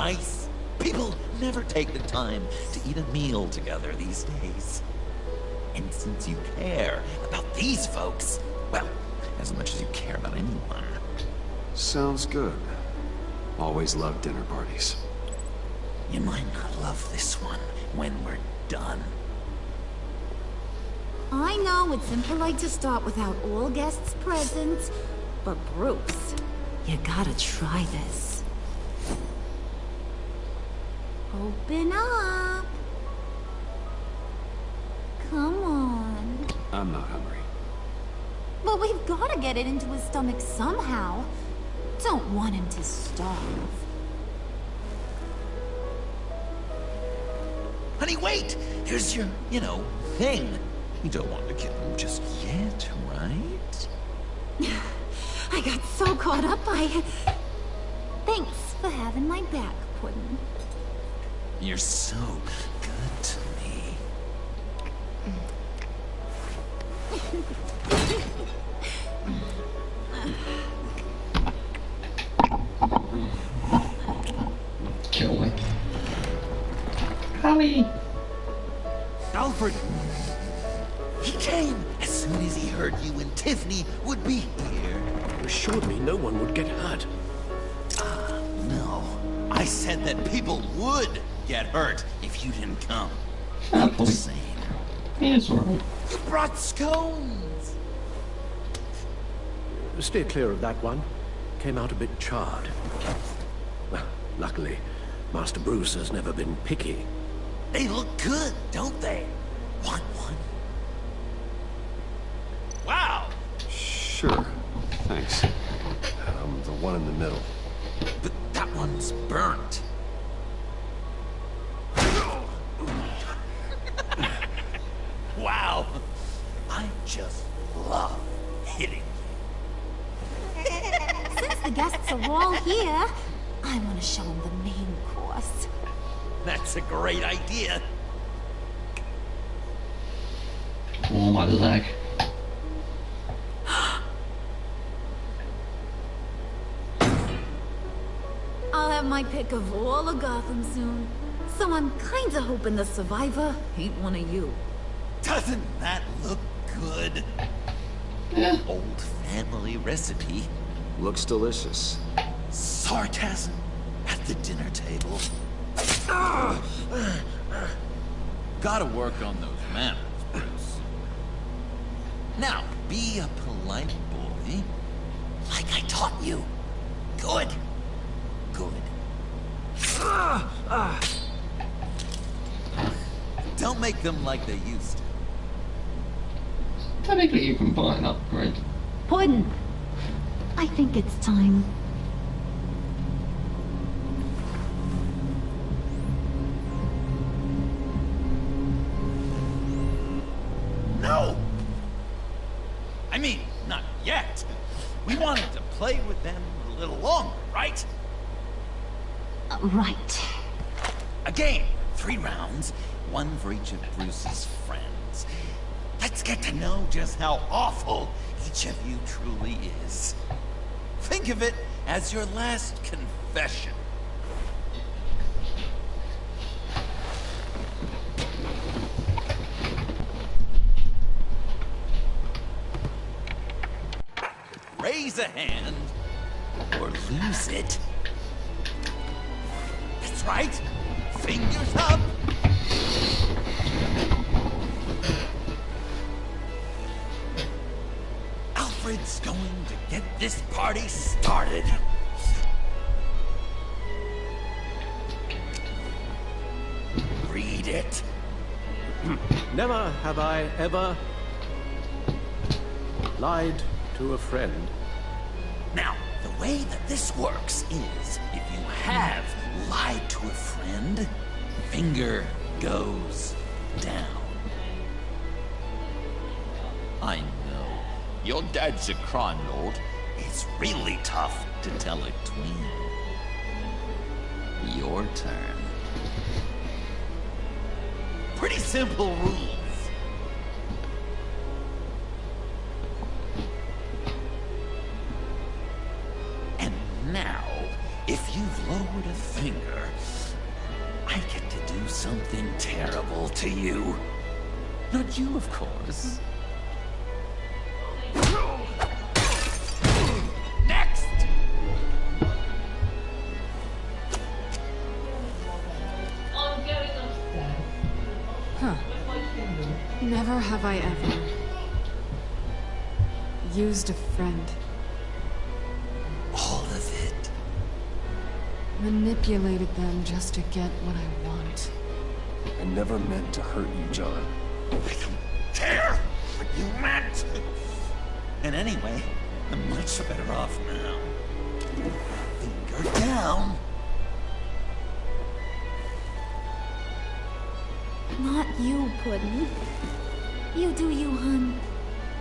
nice. People never take the time to eat a meal together these days. And since you care about these folks, well, as much as you care about anyone. Sounds good. Always loved dinner parties. You might not love this one when we're done. I know it's impolite to start without all guests present, but Bruce, you gotta try this. Open up. Come on. I'm not hungry. But we've gotta get it into his stomach somehow. Don't want him to starve. Honey, wait! Here's your, thing. You don't want to kill him just yet, right? I got so caught up by... Thanks for having my back, Puddin'. You're so good to me. Kill me. Holly! Alfred! He came as soon as he heard you and Tiffany would be here. You assured me no one would get hurt. No. I said that people would get hurt if you didn't come. Ah, I'm just saying. He is alright. You brought scones! Steer clear of that one. Came out a bit charred. Well, luckily, Master Bruce has never been picky. They look good, don't they? Want one? Wow! Sure. Thanks. The one in the middle. But that one's burnt. Wow! I just love hitting you. Since the guests are all here, I want to show them the main course. That's a great idea. Oh my leg. I'll have my pick of all of Gotham soon. So I'm kinda hoping the survivor ain't one of you. Doesn't that look good? Yeah. Old family recipe. Looks delicious. Sarcasm at the dinner table. Gotta work on those manners, Bruce. Now, be a polite boy, like I taught you. Good. Good. Don't make them like they used to. Technically you can buy an upgrade. Puddin', I think it's time. No! I mean, not yet. We wanted to play with them a little longer, right? Right. A game, 3 rounds, 1 for each of Bruce's friends. Let's get to know just how awful each of you truly is. Think of it as your last confession. Raise a hand, or lose it. That's right. Fingers up. Alfred's going to get this party started. Read it. Never have I ever lied to a friend. Now, the way that this works is, if you have lied to a friend, finger goes down. I know, your dad's a crime lord. It's really tough to tell a twin. Your turn. Pretty simple rules. And now, if you've lowered a finger, to you. Not you, of course. Next! Huh. Never have I ever used a friend. All of it. Manipulated them just to get what I want. I never meant to hurt you, John. I don't care what you meant. And anyway, I'm much better off now. Finger down. Not you, Puddin'. You do you, hun.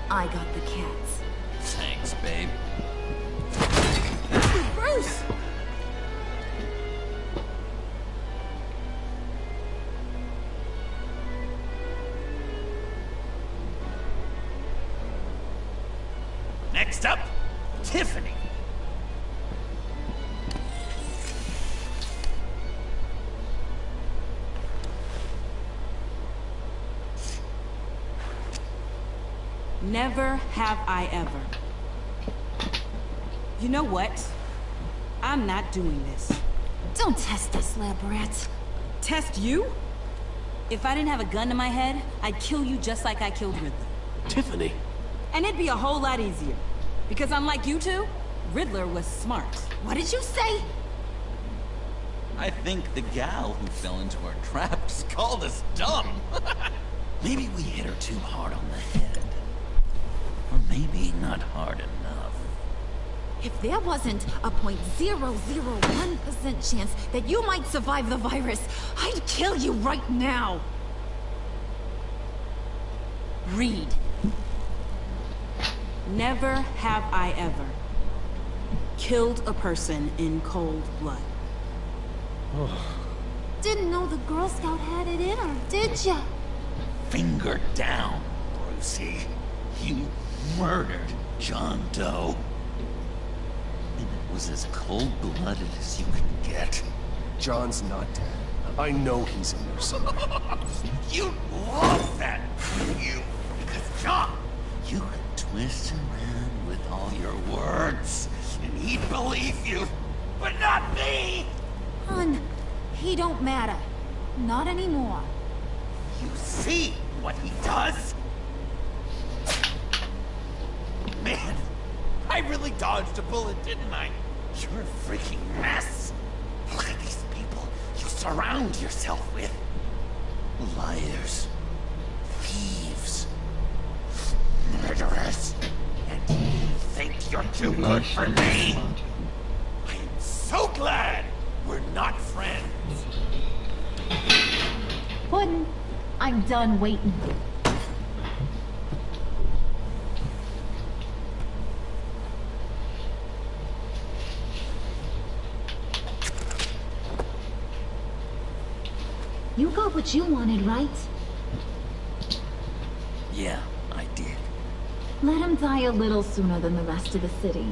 I got the cats. Thanks, babe. Bruce! Next up, Tiffany. Never have I ever. You know what? I'm not doing this. Don't test us, lab rat. Test you? If I didn't have a gun to my head, I'd kill you just like I killed Riddler. Tiffany. And it'd be a whole lot easier. Because unlike you two, Riddler was smart. What did you say? I think the gal who fell into our traps called us dumb. Maybe we hit her too hard on the head. Or maybe not hard enough. If there wasn't a 0.001% chance that you might survive the virus, I'd kill you right now. Read. Never have I ever killed a person in cold blood. Didn't know the Girl Scout had it in her, did ya? Finger down, Brucey. You murdered John Doe. And it was as cold-blooded as you can get. John's not dead. I know he's in there somewhere. You'd love that, wouldn't you? Because John, you could twist him around with all your words, and he'd believe you, but not me! Hun, he don't matter. Not anymore. You see what he does? Man, I really dodged a bullet, didn't I? You're a freaking mess. Look at these people you surround yourself with. Liars. Thieves. Murderers. And you think you're too good for me? I am so glad we're not friends. Puddin', I'm done waiting. You got what you wanted, right? Yeah, I did. Let him die a little sooner than the rest of the city.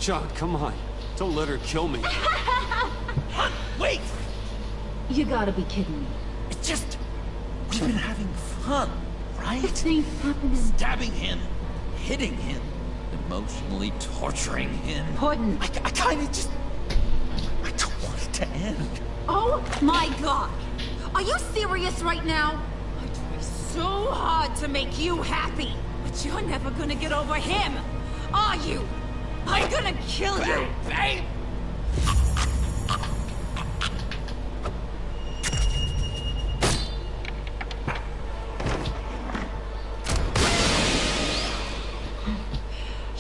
John, come on. Don't let her kill me. Wait! You gotta be kidding me. It's just... we've been having fun, right? Things happening. Stabbing him, hitting him, emotionally torturing him. Puddin'. I kinda just... I don't want it to end. Oh my god! Are you serious right now? I try so hard to make you happy, but you're never gonna get over him, are you? I'm gonna kill you! Babe!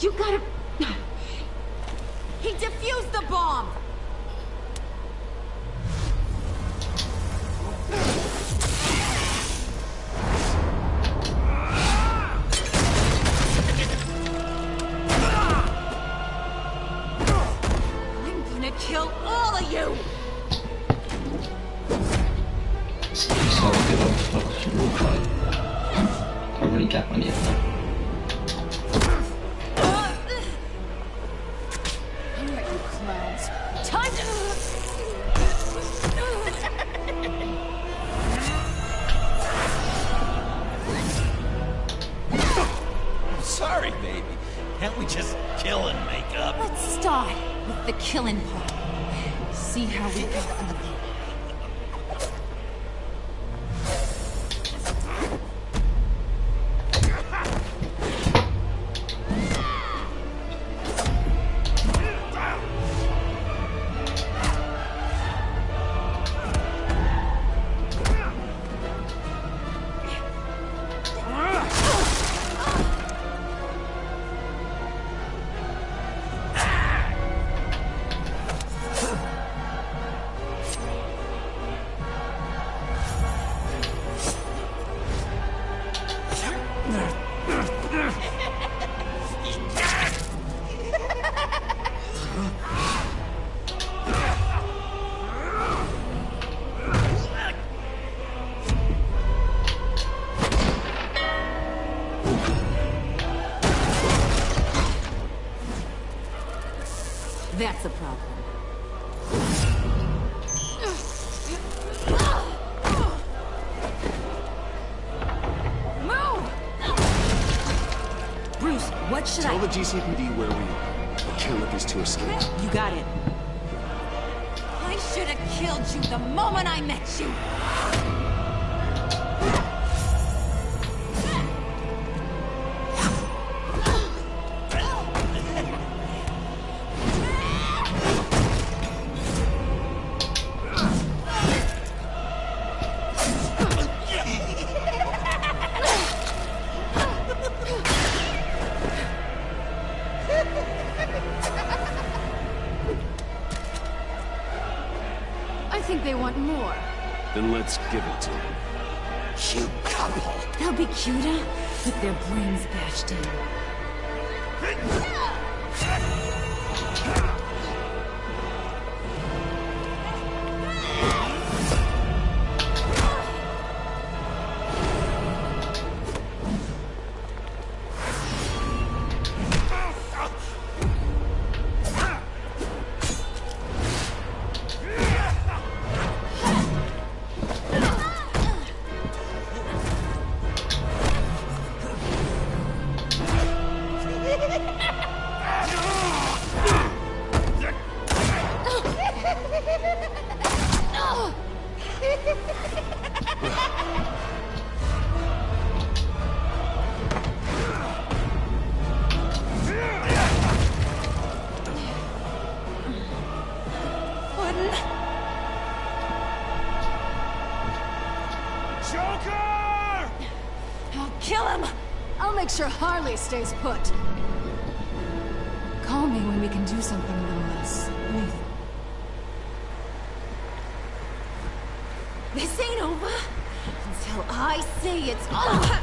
You gotta... He defused the bomb! I'm gonna kill all of you! So good of real fight. I really got money at that. Alright, you clowns. Time to... the killing part. See how we go from there. That's a problem. Move! Bruce, what should Tell I... the GCPD where we are. I can't let these two escape. You got it. I should have killed you the moment I met you. I think they want more. Then let's give it to them. Cute couple. They'll be cuter with their brains bashed in. I'll kill him! I'll make sure Harley stays put. Call me when we can do something a little less lethal. This ain't over until I say it's over!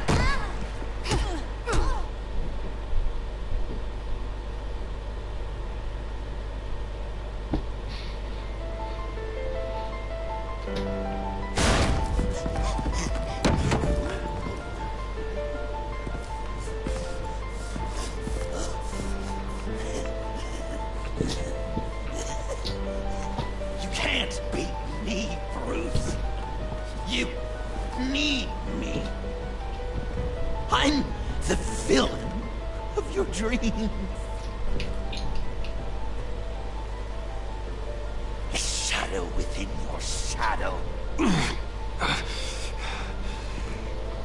You can't beat me, Bruce. You need me. I'm the villain of your dreams. A shadow within your shadow.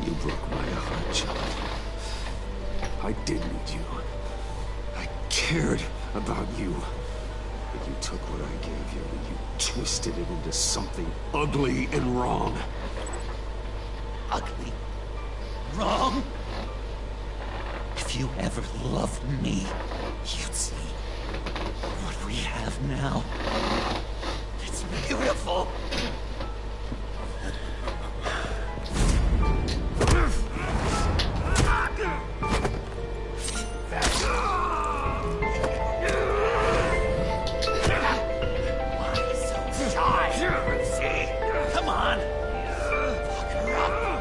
You broke my heart, child. I did need you. I cared about you. But you took what I gave you and you twisted it into something ugly and wrong. Ugly. Wrong. If you ever loved me, you'd see what we have now. It's beautiful. Why so shy, Brucey? Come on. Fuck her up.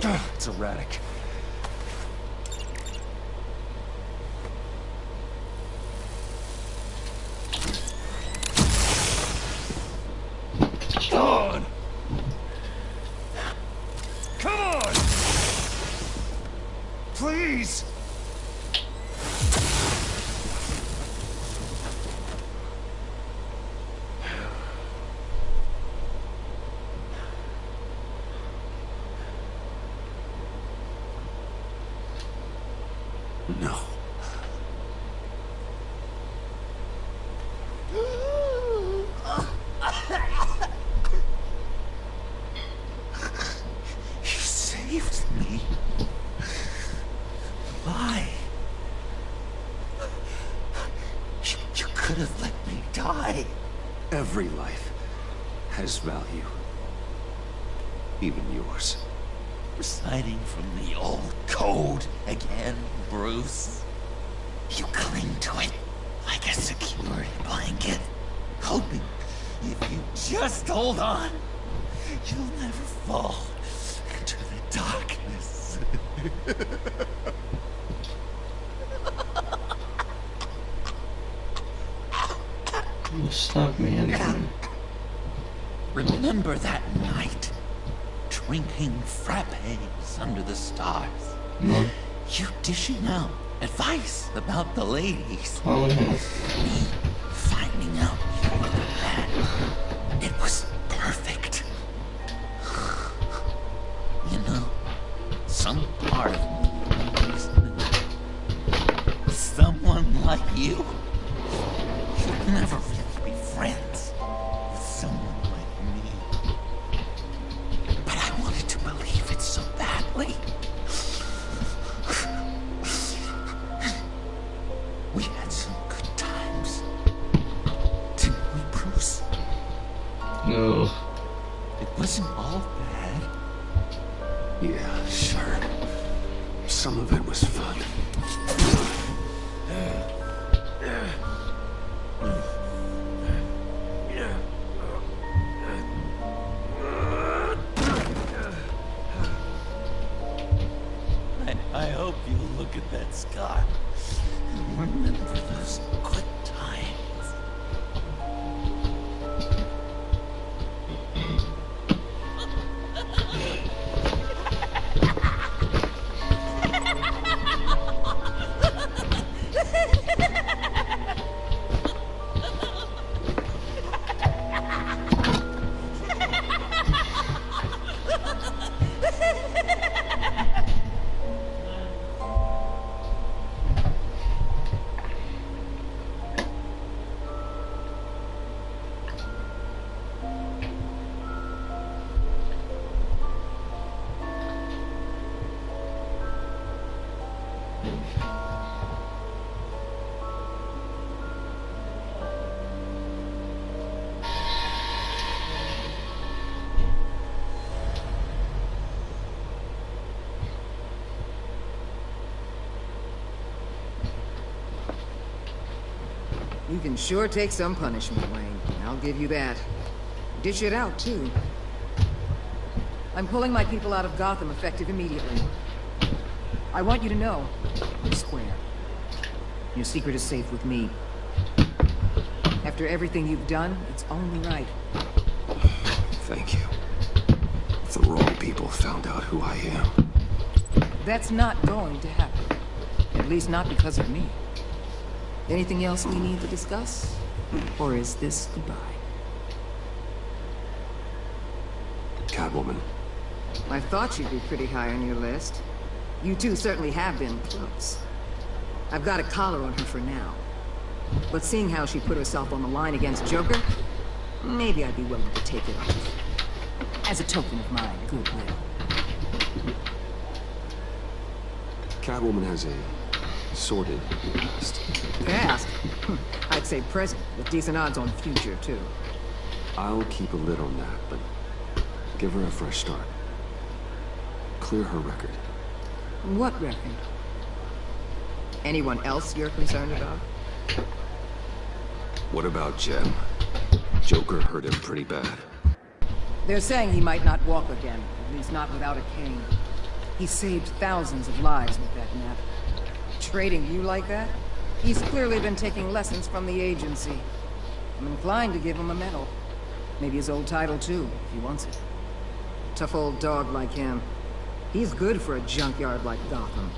It's erratic. Come on! Come on! Please! No. You saved me. Why? You could have let me die. Every life has value. Even yours. Reciting from the old code again, Bruce. You cling to it like a security blanket, hoping if you just hold on, you'll never fall into the darkness. You stabbed me again. Remember that night? Drinking frappes under the stars. No. You dishing out advice about the ladies. Oh no. Me finding out you were the man. It was perfect. You know, some part of me always knew someone like you should never really be friends with someone like me. But I wanted to believe it so badly. We had some good times. Didn't we, Bruce? No. It wasn't all bad. Yeah, sure. Some of it was fun. I hope you look at that scar and remember those good times. You can sure take some punishment, Wayne. I'll give you that. Dish it out, too. I'm pulling my people out of Gotham effective immediately. I want you to know, I'm square. Your secret is safe with me. After everything you've done, it's only right. Thank you. If the wrong people found out who I am. That's not going to happen. At least not because of me. Anything else we need to discuss? Or is this goodbye? Catwoman. I thought you'd be pretty high on your list. You two certainly have been close. I've got a collar on her for now. But seeing how she put herself on the line against Joker, maybe I'd be willing to take it off. As a token of my goodwill. Catwoman has a sordid past. Past? I'd say present, with decent odds on future, too. I'll keep a lid on that, but give her a fresh start. Clear her record. What record? Anyone else you're concerned about? What about Jem? Joker hurt him pretty bad. They're saying he might not walk again, at least not without a cane. He saved thousands of lives with that map. Trading you like that? He's clearly been taking lessons from the agency. I'm inclined to give him a medal. Maybe his old title too, if he wants it. Tough old dog like him. He's good for a junkyard like Gotham.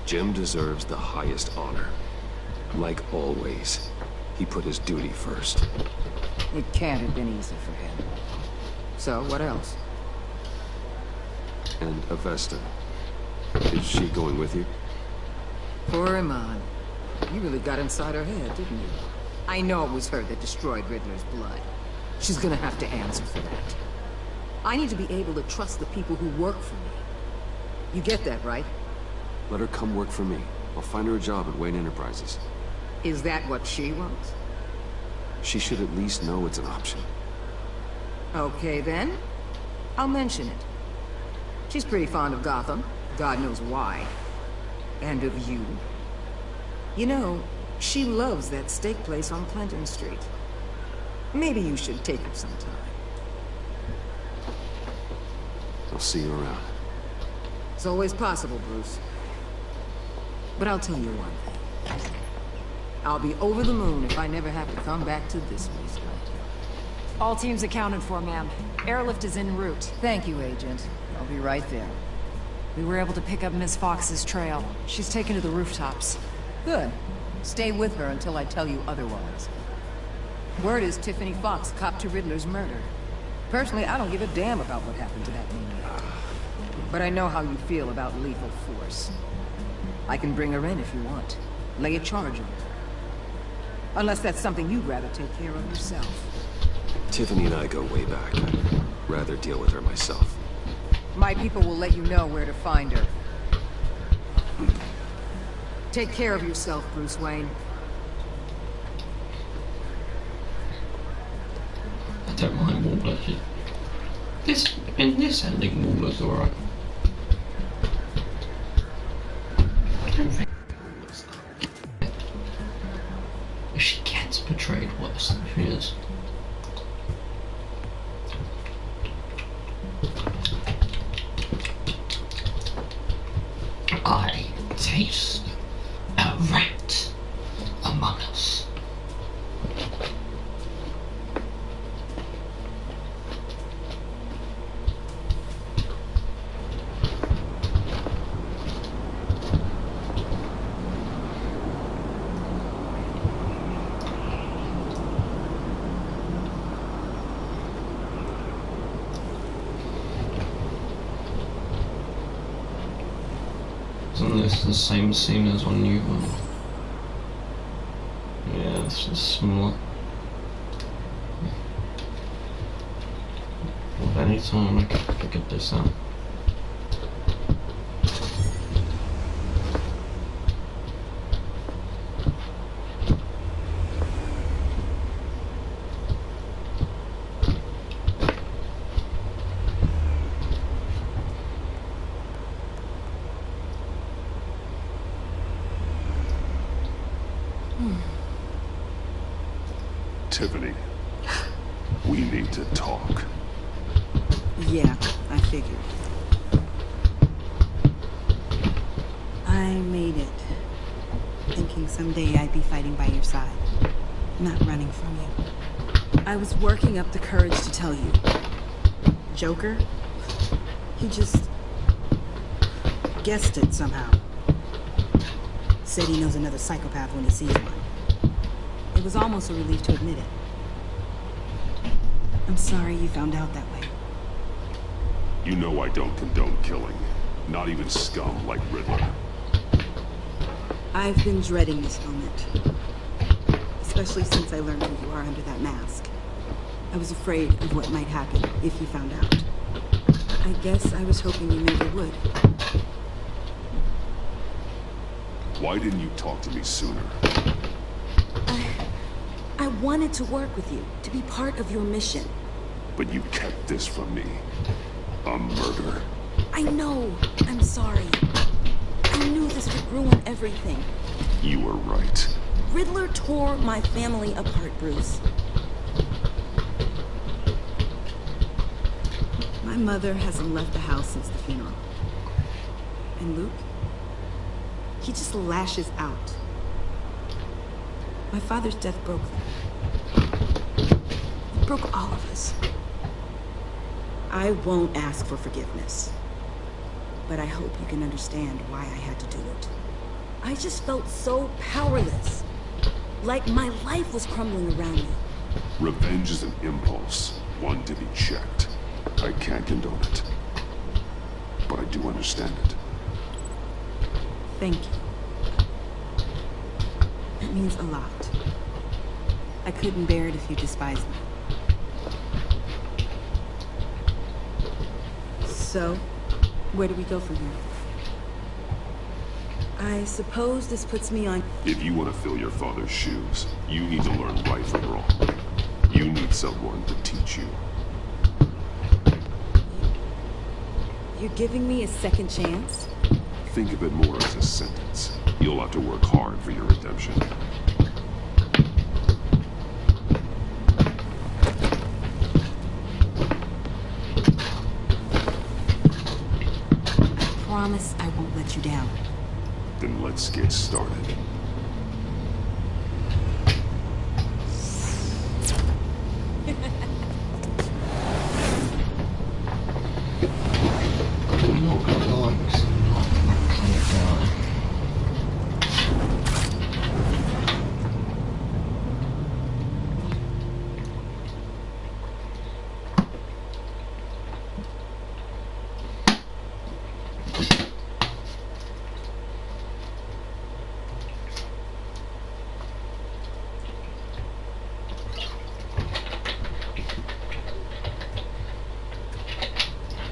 Jim deserves the highest honor. Like always, he put his duty first. It can't have been easy for him. So, what else? And Avesta. Is she going with you? Poor Iman. You really got inside her head, didn't you? I know it was her that destroyed Riddler's blood. She's gonna have to answer for that. I need to be able to trust the people who work for me. You get that, right? Let her come work for me. I'll find her a job at Wayne Enterprises. Is that what she wants? She should at least know it's an option. Okay, then. I'll mention it. She's pretty fond of Gotham. God knows why. And of you. You know, she loves that steak place on Clinton Street. Maybe you should take her sometime. I'll see you around. It's always possible, Bruce. But I'll tell you one thing. I'll be over the moon if I never have to come back to this wasteland. All teams accounted for, ma'am. Airlift is en route. Thank you, Agent. I'll be right there. We were able to pick up Miss Fox's trail. She's taken to the rooftops. Good. Stay with her until I tell you otherwise. Word is Tiffany Fox copped to Riddler's murder. Personally, I don't give a damn about what happened to that maniac. But I know how you feel about lethal force. I can bring her in if you want. Lay a charge on her. Unless that's something you'd rather take care of yourself. Tiffany and I go way back. I'd rather deal with her myself. My people will let you know where to find her. Take care of yourself, Bruce Wayne. I don't mind Warbler. This ending, Warbler's alright. I don't think Warbler's that. If she gets portrayed worse than she is. I taste a rat among us. Isn't this the same scene as on New One? Yeah, this is similar. Well, anytime I can figure this out. Tiffany, we need to talk. Yeah, I figured. I made it. Thinking someday I'd be fighting by your side. Not running from you. I was working up the courage to tell you. Joker? He just... guessed it somehow. Said he knows another psychopath when he sees one. It was almost a relief to admit it. I'm sorry you found out that way. You know I don't condone killing. Not even scum like Riddler. I've been dreading this moment. Especially since I learned who you are under that mask. I was afraid of what might happen if you found out. I guess I was hoping you never would. Why didn't you talk to me sooner? I wanted to work with you, to be part of your mission. But you kept this from me. A murder. I know. I'm sorry. I knew this would ruin everything. You were right. Riddler tore my family apart, Bruce. My mother hasn't left the house since the funeral. And Luke? He just lashes out. My father's death broke them. It broke all of us. I won't ask for forgiveness. But I hope you can understand why I had to do it. I just felt so powerless. Like my life was crumbling around me. Revenge is an impulse, one to be checked. I can't condone it. But I do understand it. Thank you. It means a lot. I couldn't bear it if you despised me. So, where do we go from here? I suppose this puts me on... If you want to fill your father's shoes, you need to learn right from wrong. You need someone to teach you. You're giving me a second chance? Think of it more as a sentence. You'll have to work hard for your redemption. I promise I won't let you down. Then let's get started.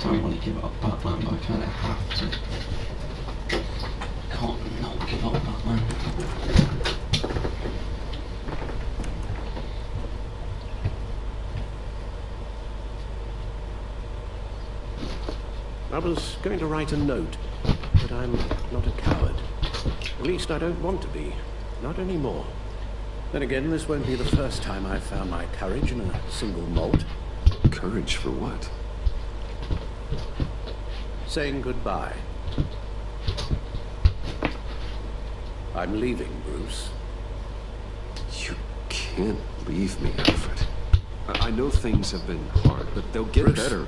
I don't want to give up Batman, but I kind of have to. Can't not give up Batman. I was going to write a note, but I'm not a coward. At least I don't want to be. Not anymore. Then again, this won't be the first time I've found my courage in a single malt. Courage for what? Saying goodbye. I'm leaving, Bruce. You can't leave me, Alfred. I know things have been hard, but they'll get Bruce, better.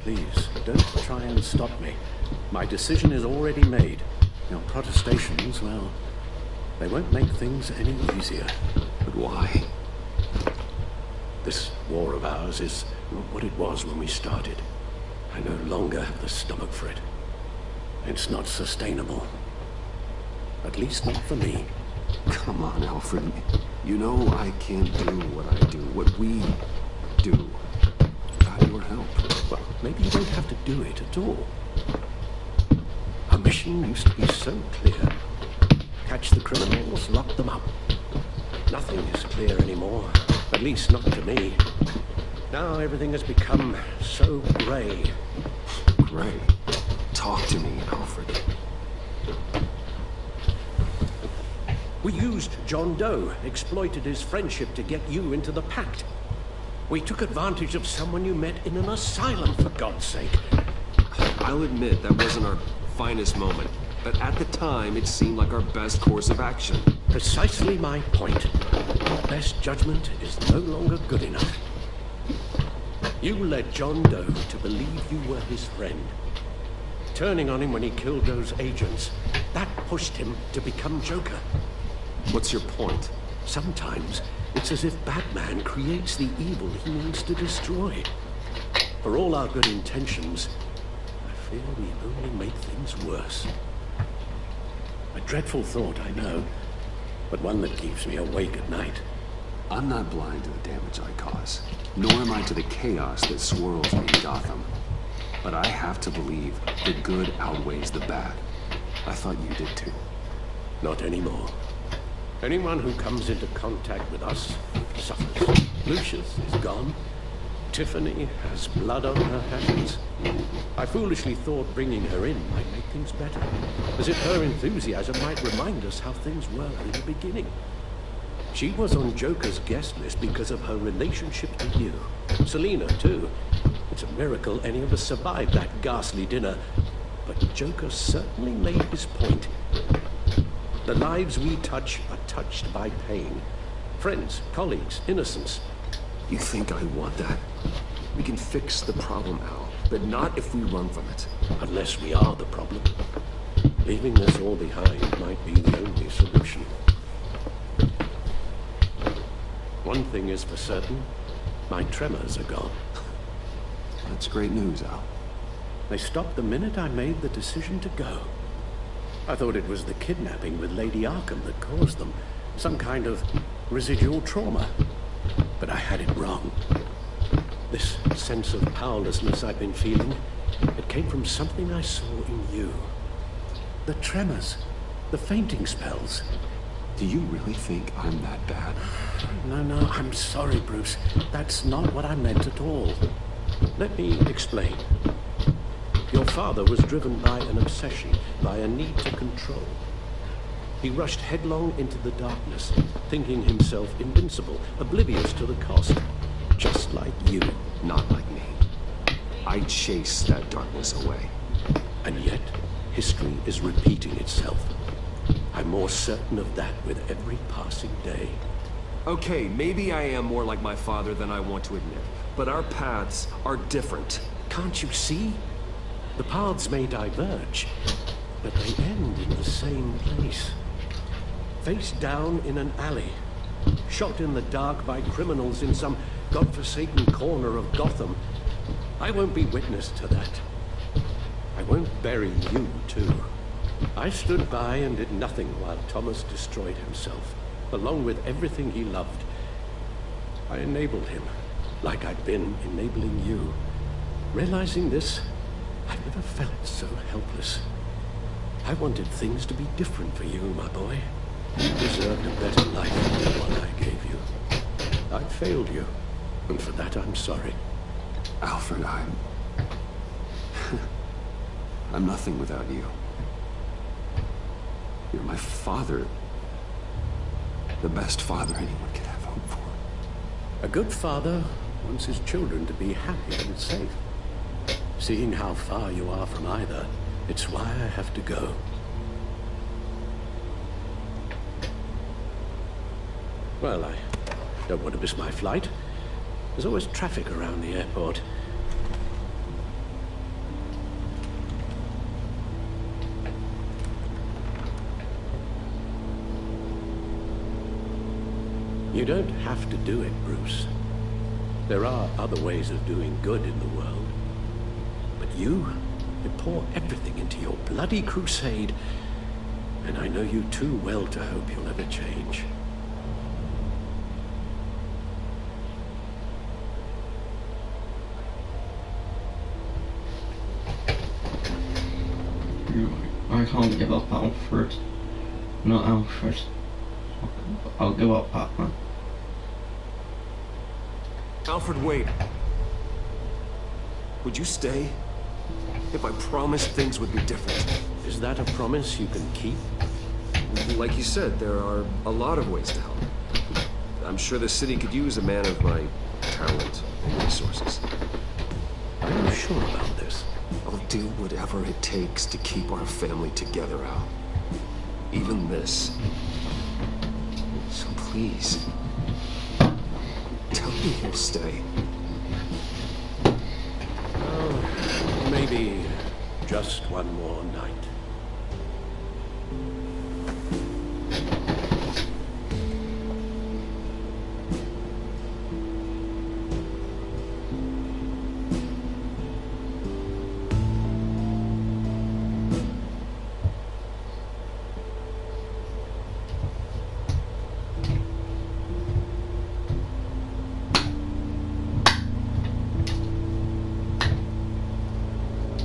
Please, don't try and stop me. My decision is already made. Your protestations, well, they won't make things any easier. But why? This war of ours is not what it was when we started. I no longer have the stomach for it. It's not sustainable. At least not for me. Come on, Alfred. You know I can't do what I do, what we do, without your help. Well, maybe you don't have to do it at all. Our mission used to be so clear. Catch the criminals, lock them up. Nothing is clear anymore. At least not to me. Now everything has become so grey. Grey? Talk to me, Alfred. We used John Doe, exploited his friendship to get you into the pact. We took advantage of someone you met in an asylum, for God's sake. I'll admit that wasn't our finest moment, but at the time it seemed like our best course of action. Precisely my point. Our best judgment is no longer good enough. You led John Doe to believe you were his friend. Turning on him when he killed those agents, that pushed him to become Joker. What's your point? Sometimes it's as if Batman creates the evil he wants to destroy. For all our good intentions, I fear we only make things worse. A dreadful thought, I know, but one that keeps me awake at night. I'm not blind to the damage I cause, nor am I to the chaos that swirls me in Gotham. But I have to believe the good outweighs the bad. I thought you did too. Not anymore. Anyone who comes into contact with us suffers. Lucius is gone. Tiffany has blood on her hands. I foolishly thought bringing her in might make things better, as if her enthusiasm might remind us how things were in the beginning. She was on Joker's guest list because of her relationship to you. Selina, too. It's a miracle any of us survived that ghastly dinner. but Joker certainly made his point. The lives we touch are touched by pain. Friends, colleagues, innocence. You think I want that? We can fix the problem, Al, but not if we run from it. Unless we are the problem. Leaving this all behind might be the only solution. One thing is for certain, my tremors are gone. That's great news, Al. They stopped the minute I made the decision to go. I thought it was the kidnapping with Lady Arkham that caused them. Some kind of residual trauma. But I had it wrong. This sense of powerlessness I've been feeling, it came from something I saw in you. The tremors, the fainting spells. Do you really think I'm that bad? No, I'm sorry, Bruce. That's not what I meant at all. Let me explain. Your father was driven by an obsession, by a need to control. He rushed headlong into the darkness, thinking himself invincible, oblivious to the cost. Just like you. Not like me. I chase that darkness away. And yet, history is repeating itself. I'm more certain of that with every passing day. Okay, maybe I am more like my father than I want to admit, but our paths are different. Can't you see? The paths may diverge, but they end in the same place. Face down in an alley, shot in the dark by criminals in some godforsaken corner of Gotham. I won't be witness to that. I won't bury you, too. I stood by and did nothing while Thomas destroyed himself, along with everything he loved. I enabled him, like I'd been enabling you. Realizing this, I never felt so helpless. I wanted things to be different for you, my boy. You deserved a better life than the one I gave you. I failed you, and for that I'm sorry. Alfred, I'm nothing without you. You're my father. The best father anyone could have hoped for. A good father wants his children to be happy and safe. Seeing how far you are from either, it's why I have to go. Well, I don't want to miss my flight. There's always traffic around the airport. You don't have to do it, Bruce. There are other ways of doing good in the world. But you pour everything into your bloody crusade, and I know you too well to hope you'll ever change. I can't give up Alfred. Not Alfred. I'll give up Batman. Alfred, wait. Would you stay? If I promised things would be different. Is that a promise you can keep? Like you said, there are a lot of ways to help. I'm sure the city could use a man of my talent and resources. Are you sure about this? I'll do whatever it takes to keep our family together, Al. Even this. So please, tell me you'll stay. Oh, maybe just one more night.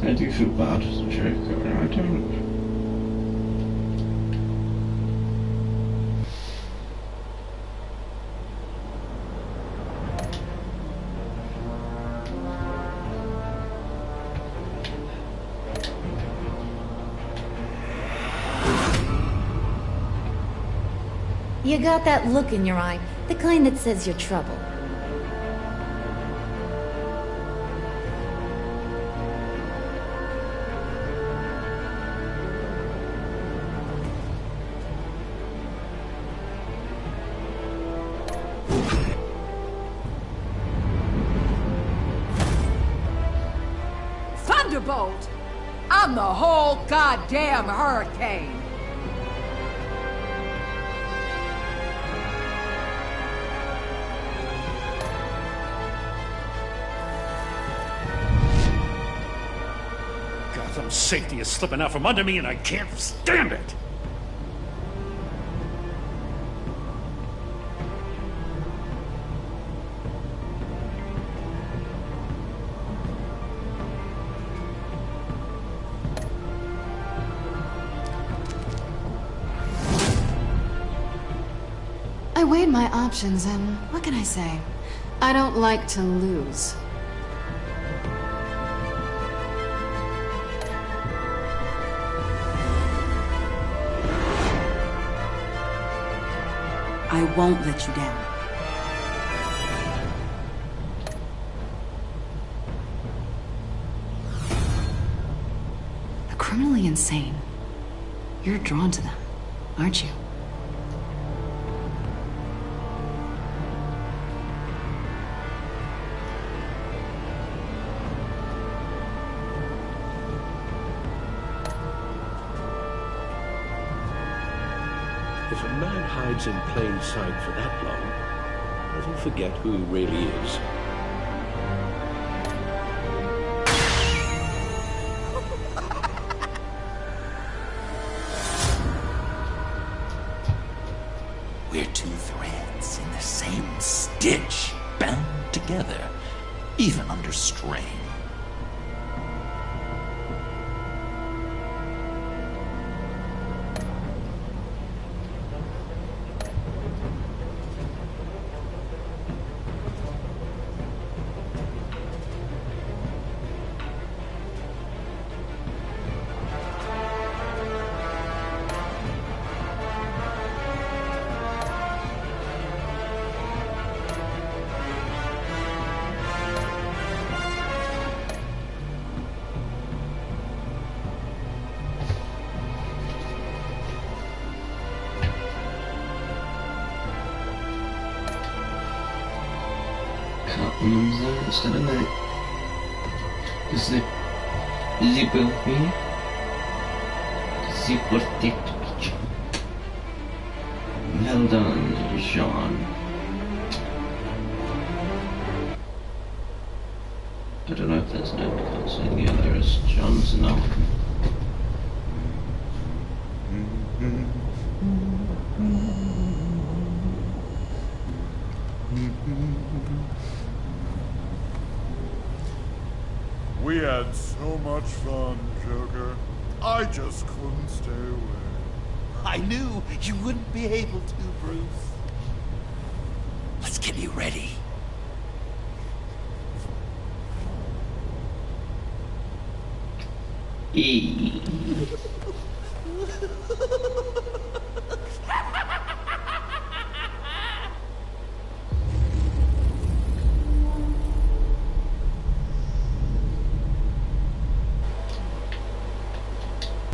I do feel bad as a Joker, and I don't. You got that look in your eye, the kind that says you're trouble. boat. I'm the whole goddamn hurricane. Gotham's safety is slipping out from under me and I can't stand it! I weighed my options, and what can I say? I don't like to lose. I won't let you down. The criminally insane. You're drawn to them, aren't you? If a man hides in plain sight for that long, does he forget who he really is? We're two threads in the same stitch, bound together, even under strain. Catwoman's instead of Night. Is he built me? Is he protect me? Well done, Sean. I don't know if that's Night because the other is Jon Snow. We had so much fun, Joker. I just couldn't stay away. I knew you wouldn't be able to, Bruce. Let's get you ready.